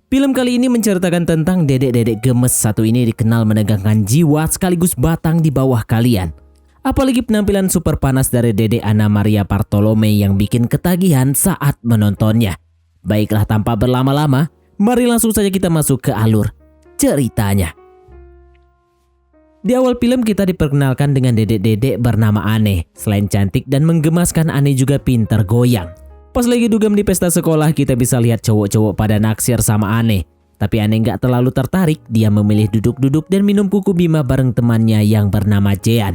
Film kali ini menceritakan tentang dedek-dedek gemes satu ini dikenal menegangkan jiwa sekaligus batang di bawah kalian. Apalagi penampilan super panas dari Dedek Anna Maria Bartolome yang bikin ketagihan saat menontonnya. Baiklah tanpa berlama-lama, mari langsung saja kita masuk ke alur ceritanya. Di awal film kita diperkenalkan dengan dedek-dedek bernama Anne. Selain cantik dan menggemaskan, Anne juga pintar goyang. Pas lagi dugem di pesta sekolah, kita bisa lihat cowok-cowok pada naksir sama Anne. Tapi Anne nggak terlalu tertarik, dia memilih duduk-duduk dan minum kuku bima bareng temannya yang bernama Jean.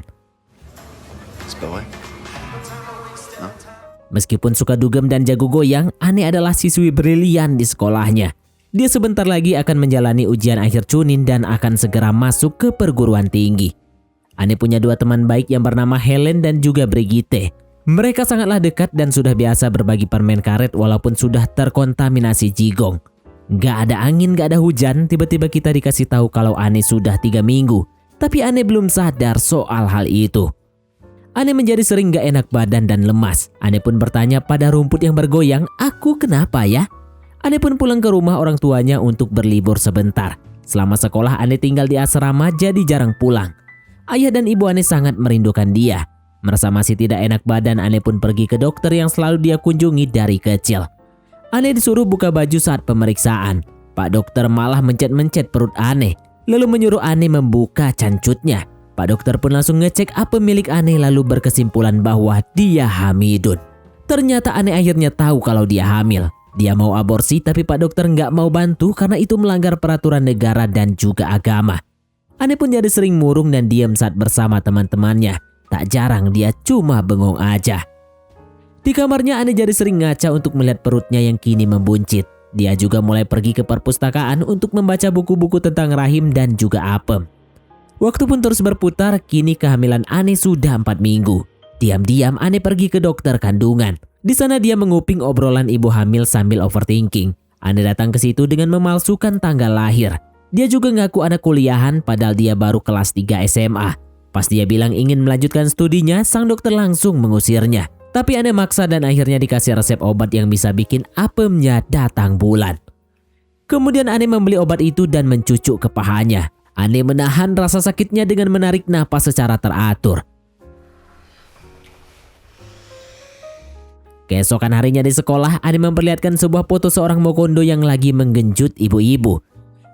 Meskipun suka dugem dan jago goyang, Anne adalah siswi brilian di sekolahnya. Dia sebentar lagi akan menjalani ujian akhir Chunin dan akan segera masuk ke perguruan tinggi. Anne punya dua teman baik yang bernama Helen dan juga Brigitte. Mereka sangatlah dekat dan sudah biasa berbagi permen karet walaupun sudah terkontaminasi jigong. Gak ada angin, gak ada hujan, tiba-tiba kita dikasih tahu kalau Anne sudah 3 minggu. Tapi Anne belum sadar soal hal itu. Anne menjadi sering gak enak badan dan lemas. Anne pun bertanya pada rumput yang bergoyang, "Aku kenapa ya?" Anne pun pulang ke rumah orang tuanya untuk berlibur sebentar. Selama sekolah Anne tinggal di asrama jadi jarang pulang. Ayah dan ibu Anne sangat merindukan dia. Merasa masih tidak enak badan, Anne pun pergi ke dokter yang selalu dia kunjungi dari kecil. Anne disuruh buka baju saat pemeriksaan. Pak dokter malah mencet-mencet perut Anne, lalu menyuruh Anne membuka cancutnya. Pak dokter pun langsung ngecek apa milik Anne lalu berkesimpulan bahwa dia hamidun. Ternyata Anne akhirnya tahu kalau dia hamil. Dia mau aborsi tapi Pak dokter nggak mau bantu karena itu melanggar peraturan negara dan juga agama. Anne pun jadi sering murung dan diam saat bersama teman-temannya. Tak jarang dia cuma bengong aja. Di kamarnya Anne jadi sering ngaca untuk melihat perutnya yang kini membuncit. Dia juga mulai pergi ke perpustakaan untuk membaca buku-buku tentang rahim dan juga apem. Waktu pun terus berputar, kini kehamilan Anne sudah 4 minggu. Diam-diam Anne pergi ke dokter kandungan. Di sana dia menguping obrolan ibu hamil sambil overthinking. Anne datang ke situ dengan memalsukan tanggal lahir. Dia juga ngaku anak kuliahan padahal dia baru kelas 3 SMA. Pas dia bilang ingin melanjutkan studinya, sang dokter langsung mengusirnya. Tapi Anne maksa dan akhirnya dikasih resep obat yang bisa bikin apemnya datang bulan. Kemudian Anne membeli obat itu dan mencucuk ke pahanya. Anne menahan rasa sakitnya dengan menarik napas secara teratur. Keesokan harinya di sekolah, Anne memperlihatkan sebuah foto seorang mokondo yang lagi menggenjot ibu-ibu.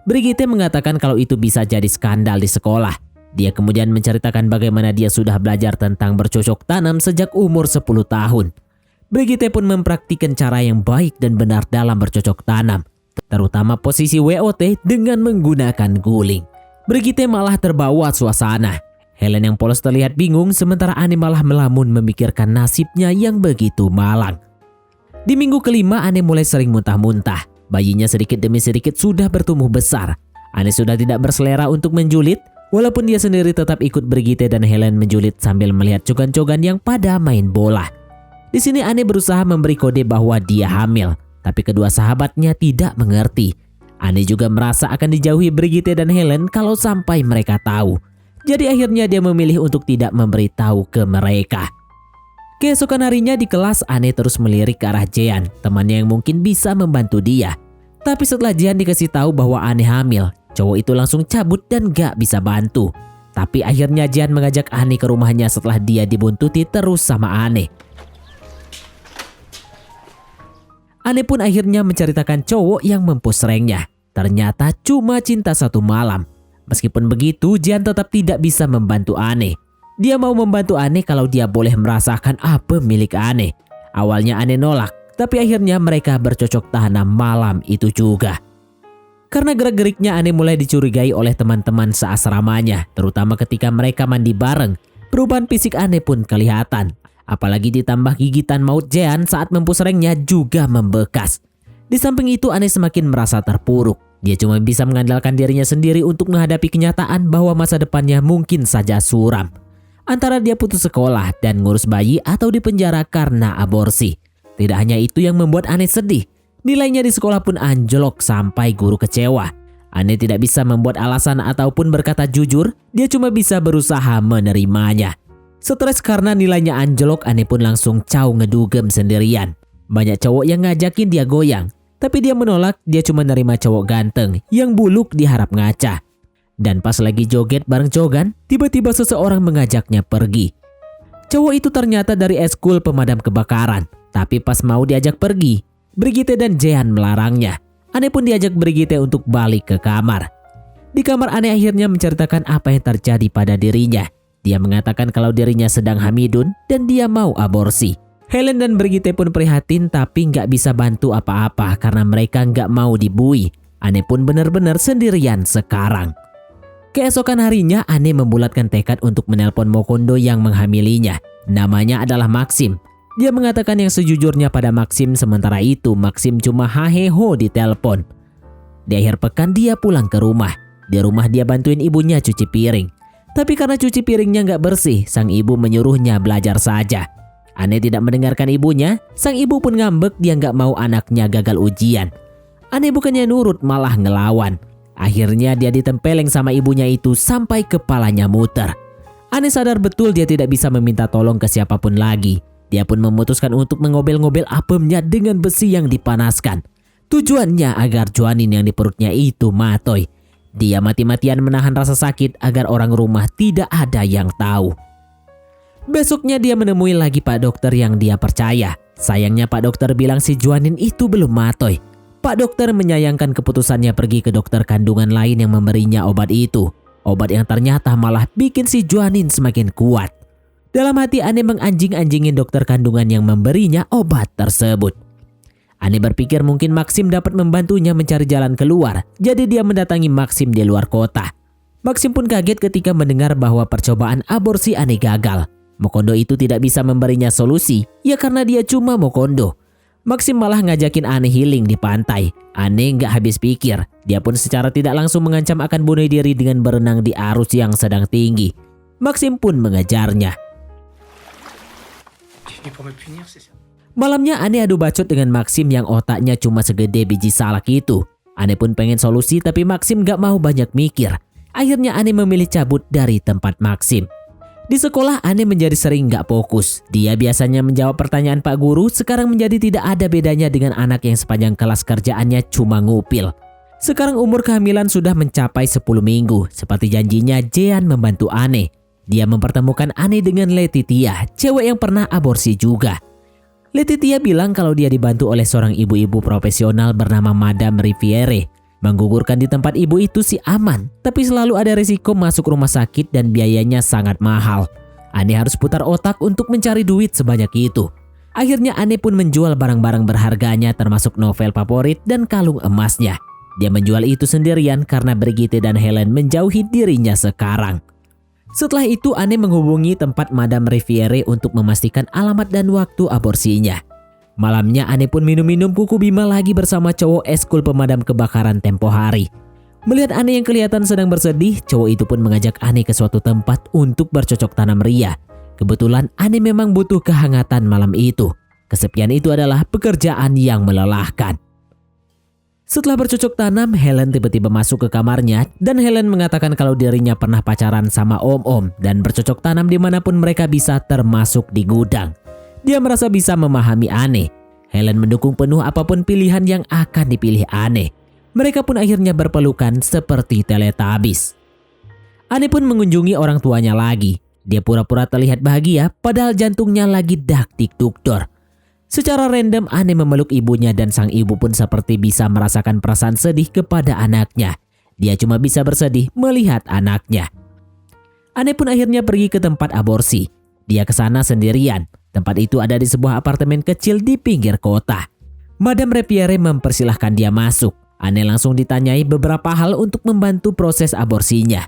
Brigitte mengatakan kalau itu bisa jadi skandal di sekolah. Dia kemudian menceritakan bagaimana dia sudah belajar tentang bercocok tanam sejak umur 10 tahun. Brigitte pun mempraktikkan cara yang baik dan benar dalam bercocok tanam, terutama posisi WOT dengan menggunakan guling. Brigitte malah terbawa suasana. Helen yang polos terlihat bingung, sementara Anne malah melamun memikirkan nasibnya yang begitu malang. Di minggu kelima, Anne mulai sering muntah-muntah. Bayinya sedikit demi sedikit sudah bertumbuh besar. Anne sudah tidak berselera untuk menjulit, walaupun dia sendiri tetap ikut Brigitte dan Helen menjulit sambil melihat cogan-cogan yang pada main bola. Di sini Anne berusaha memberi kode bahwa dia hamil, tapi kedua sahabatnya tidak mengerti. Anne juga merasa akan dijauhi Brigitte dan Helen kalau sampai mereka tahu. Jadi akhirnya dia memilih untuk tidak memberitahu ke mereka. Keesokan harinya di kelas, Anne terus melirik ke arah Jean, temannya yang mungkin bisa membantu dia. Tapi setelah Jean dikasih tahu bahwa Anne hamil, cowok itu langsung cabut dan gak bisa bantu. Tapi akhirnya Jean mengajak Anne ke rumahnya setelah dia dibuntuti terus sama Anne. Anne pun akhirnya menceritakan cowok yang mempusrengnya. Ternyata cuma cinta satu malam. Meskipun begitu, Jean tetap tidak bisa membantu Anne. Dia mau membantu Anne kalau dia boleh merasakan apa milik Anne. Awalnya Anne nolak, tapi akhirnya mereka bercocok tanam malam itu juga. Karena gerak-geriknya Anne mulai dicurigai oleh teman-teman seasramanya, terutama ketika mereka mandi bareng. Perubahan fisik Anne pun kelihatan. Apalagi ditambah gigitan maut Jean saat mempusrengnya juga membekas. Di samping itu Anne semakin merasa terpuruk. Dia cuma bisa mengandalkan dirinya sendiri untuk menghadapi kenyataan bahwa masa depannya mungkin saja suram. Antara dia putus sekolah dan ngurus bayi atau dipenjara karena aborsi. Tidak hanya itu yang membuat Anne sedih. Nilainya di sekolah pun anjlok sampai guru kecewa. Anne tidak bisa membuat alasan ataupun berkata jujur. Dia cuma bisa berusaha menerimanya. Stres karena nilainya anjlok, Anne pun langsung caw ngedugem sendirian. Banyak cowok yang ngajakin dia goyang. Tapi dia menolak, dia cuma nerima cowok ganteng yang buluk diharap ngaca. Dan pas lagi joget bareng cogan, tiba-tiba seseorang mengajaknya pergi. Cowok itu ternyata dari eskul pemadam kebakaran. Tapi pas mau diajak pergi, Brigitte dan Jehan melarangnya. Ane pun diajak Brigitte untuk balik ke kamar. Di kamar Ane akhirnya menceritakan apa yang terjadi pada dirinya. Dia mengatakan kalau dirinya sedang hamidun dan dia mau aborsi. Helen dan Brigitte pun prihatin tapi nggak bisa bantu apa-apa karena mereka nggak mau dibui. Ane pun benar-benar sendirian sekarang. Keesokan harinya Ane membulatkan tekad untuk menelpon Mokondo yang menghamilinya. Namanya adalah Maxim. Dia mengatakan yang sejujurnya pada Maxim, sementara itu Maxim cuma haheho di telepon. Di akhir pekan dia pulang ke rumah. Di rumah dia bantuin ibunya cuci piring. Tapi karena cuci piringnya nggak bersih, sang ibu menyuruhnya belajar saja. Ane tidak mendengarkan ibunya, sang ibu pun ngambek dia nggak mau anaknya gagal ujian. Ane bukannya nurut malah ngelawan. Akhirnya dia ditempeleng sama ibunya itu sampai kepalanya muter. Ane sadar betul dia tidak bisa meminta tolong ke siapapun lagi. Dia pun memutuskan untuk mengobel-ngobel apemnya dengan besi yang dipanaskan. Tujuannya agar janin yang di perutnya itu matoy. Dia mati-matian menahan rasa sakit agar orang rumah tidak ada yang tahu. Besoknya dia menemui lagi Pak Dokter yang dia percaya. Sayangnya Pak Dokter bilang si janin itu belum matoy. Pak Dokter menyayangkan keputusannya pergi ke dokter kandungan lain yang memberinya obat itu. Obat yang ternyata malah bikin si janin semakin kuat. Dalam hati Ane menganjing-anjingin dokter kandungan yang memberinya obat tersebut. Ane berpikir mungkin Maxim dapat membantunya mencari jalan keluar, jadi dia mendatangi Maxim di luar kota. Maxim pun kaget ketika mendengar bahwa percobaan aborsi Ane gagal. Mokondo itu tidak bisa memberinya solusi, ya karena dia cuma Mokondo. Maxim malah ngajakin Ane healing di pantai. Ane nggak habis pikir, dia pun secara tidak langsung mengancam akan bunuh diri dengan berenang di arus yang sedang tinggi. Maxim pun mengejarnya. Malamnya Ane adu bacot dengan Maxim yang otaknya cuma segede biji salak itu. Ane pun pengen solusi tapi Maxim gak mau banyak mikir. Akhirnya Ane memilih cabut dari tempat Maxim. Di sekolah Ane menjadi sering gak fokus. Dia biasanya menjawab pertanyaan Pak Guru, sekarang menjadi tidak ada bedanya dengan anak yang sepanjang kelas kerjaannya cuma ngupil. Sekarang umur kehamilan sudah mencapai 10 minggu. Seperti janjinya, Jehan membantu Ane. Dia mempertemukan Ane dengan Letitia, cewek yang pernah aborsi juga. Letitia bilang kalau dia dibantu oleh seorang ibu-ibu profesional bernama Madame Riviere. Menggugurkan di tempat ibu itu sih aman, tapi selalu ada risiko masuk rumah sakit dan biayanya sangat mahal. Ane harus putar otak untuk mencari duit sebanyak itu. Akhirnya Ane pun menjual barang-barang berharganya termasuk novel favorit dan kalung emasnya. Dia menjual itu sendirian karena Brigitte dan Helen menjauhi dirinya sekarang. Setelah itu Ane menghubungi tempat Madame Riviere untuk memastikan alamat dan waktu aborsinya. Malamnya Ane pun minum-minum kuku bima lagi bersama cowok eskul pemadam kebakaran tempo hari. Melihat Ane yang kelihatan sedang bersedih, cowok itu pun mengajak Ane ke suatu tempat untuk bercocok tanam ria. Kebetulan Ane memang butuh kehangatan malam itu. Kesepian itu adalah pekerjaan yang melelahkan. Setelah bercocok tanam, Helen tiba-tiba masuk ke kamarnya dan Helen mengatakan kalau dirinya pernah pacaran sama om-om dan bercocok tanam dimanapun mereka bisa termasuk di gudang. Dia merasa bisa memahami Ane. Helen mendukung penuh apapun pilihan yang akan dipilih Ane. Mereka pun akhirnya berpelukan seperti Teletubbies. Ane pun mengunjungi orang tuanya lagi. Dia pura-pura terlihat bahagia padahal jantungnya lagi dak-dik-duk-dor. Secara random Ane memeluk ibunya dan sang ibu pun seperti bisa merasakan perasaan sedih kepada anaknya. Dia cuma bisa bersedih melihat anaknya. Ane pun akhirnya pergi ke tempat aborsi. Dia ke sana sendirian. Tempat itu ada di sebuah apartemen kecil di pinggir kota. Madame Riviere mempersilahkan dia masuk. Ane langsung ditanyai beberapa hal untuk membantu proses aborsinya.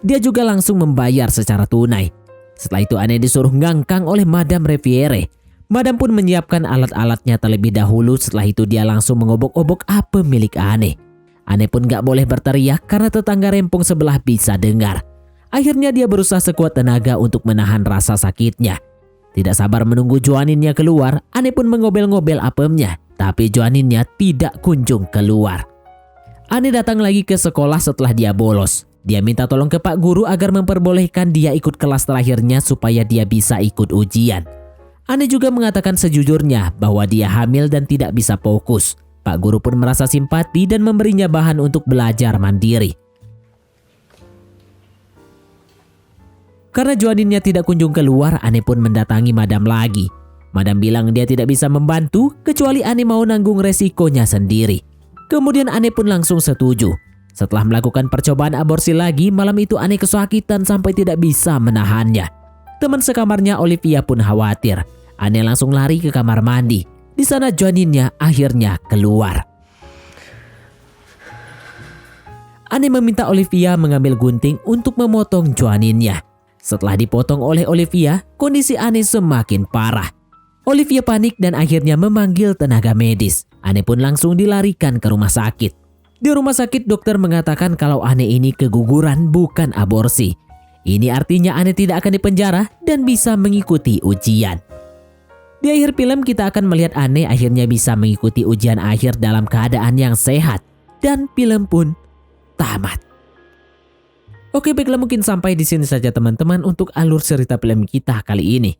Dia juga langsung membayar secara tunai. Setelah itu Ane disuruh ngangkang oleh Madame Riviere. Madam pun menyiapkan alat-alatnya terlebih dahulu. Setelah itu dia langsung mengobok-obok apem milik Ane. Ane pun gak boleh berteriak karena tetangga rempong sebelah bisa dengar. Akhirnya dia berusaha sekuat tenaga untuk menahan rasa sakitnya. Tidak sabar menunggu janinnya keluar, Ane pun mengobel-ngobel apemnya. Tapi janinnya tidak kunjung keluar. Ane datang lagi ke sekolah setelah dia bolos. Dia minta tolong ke Pak Guru agar memperbolehkan dia ikut kelas terakhirnya supaya dia bisa ikut ujian. Ane juga mengatakan sejujurnya bahwa dia hamil dan tidak bisa fokus. Pak guru pun merasa simpati dan memberinya bahan untuk belajar mandiri. Karena jawaninnya tidak kunjung keluar, Ane pun mendatangi Madam lagi. Madam bilang dia tidak bisa membantu kecuali Ane mau nanggung resikonya sendiri. Kemudian Ane pun langsung setuju. Setelah melakukan percobaan aborsi lagi, malam itu Ane kesakitan sampai tidak bisa menahannya. Teman sekamarnya Olivia pun khawatir. Ane langsung lari ke kamar mandi. Di sana janinnya akhirnya keluar. Ane meminta Olivia mengambil gunting untuk memotong janinnya. Setelah dipotong oleh Olivia, kondisi Ane semakin parah. Olivia panik dan akhirnya memanggil tenaga medis. Ane pun langsung dilarikan ke rumah sakit. Di rumah sakit dokter mengatakan kalau Ane ini keguguran bukan aborsi. Ini artinya Ane tidak akan dipenjara dan bisa mengikuti ujian. Di akhir film kita akan melihat Ane akhirnya bisa mengikuti ujian akhir dalam keadaan yang sehat. Dan film pun tamat. Oke, baiklah, mungkin sampai di sini saja teman-teman untuk alur cerita film kita kali ini.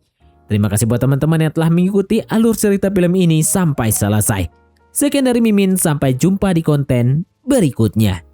Terima kasih buat teman-teman yang telah mengikuti alur cerita film ini sampai selesai. Sekian dari Mimin, sampai jumpa di konten berikutnya.